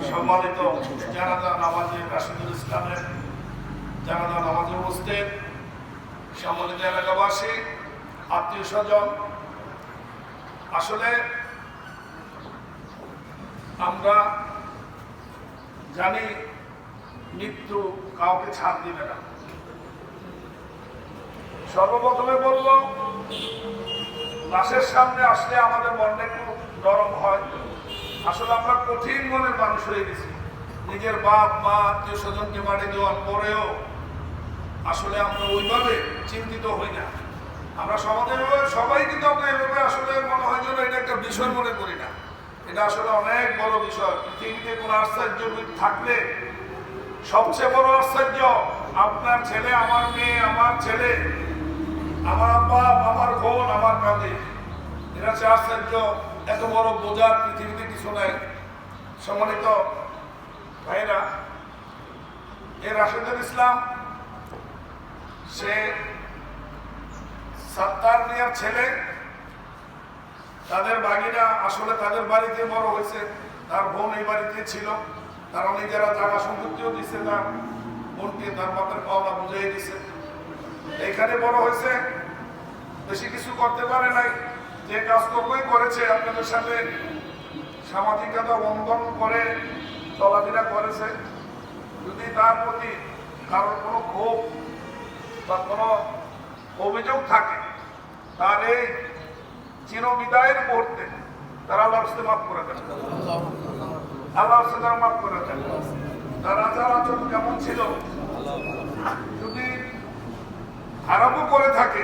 সম্মানিত জানাজা নামাজে রাশিদুল ইসলামের জানাজা নামাজে উপস্থিত সম্মানিত এলাকাবাসী, আত্মীয় স্বজন, আসলে আমরা জানি মৃত্যু কাউকে ছাড় দিবে না। সর্বপ্রথমে বলল, লাশের সামনে আসলে আমাদের মনটা একটু নরম হয়। আসলে আমরা কঠিন মনের মানুষ হয়ে গেছি। নিজের বাপ মা আত্মীয় স্বজনকে মাটি দেওয়ার পরেও আসলে আমরা ওইভাবে চিন্তিত হই না। আমরা সবাই কিন্তু আমরা এভাবে আসলে মনে হয় যেন এটা একটা বিষয় মনে করি না। এটা আসলে অনেক বড় বিষয়। পৃথিবীতে কোনো আশ্চর্য থাকলে সবচেয়ে বড় আশ্চর্য আপনার ছেলে, আমার মেয়ে, আমার ছেলে, আমার আব্বা, আমার বোন, আমার কাঁদে। এটা হচ্ছে আশ্চর্য। এত বড় বোঝার পৃথিবীতে কিছু নাই। সম্মানিত ভাইরা, রাশিদুল ইসলাম সে সাত্তার মিয়ার ছেলে। তাদের বাগিরা আসলে তাদের বাড়িতে বড় হয়েছে। তার বোন এই বাড়িতে ছিল। তারা নিজেরা জায়গা সম্পত্তিও দিচ্ছে, তার বোনকে তার বাপের পাওনা বুঝিয়ে দিছে। এখানে বড় হয়েছে, বেশি কিছু করতে পারে নাই। যে কাজকর্মই করেছে আপনাদের সাথে সামাজিকতা বন্ধন করে চলাফেরা করেছে। যদি তার প্রতি কারোর কোনো ক্ষোভ বা কোনো অভিযোগ থাকে, তার এই চিরবিদায়ের মুহূর্তে তারা আল্লাহর সাথে মাফ করে দেন, আল্লাহর সাথে মাফ করে দেন। তার আচার আচরণ কেমন ছিল, যদি খারাপও করে থাকে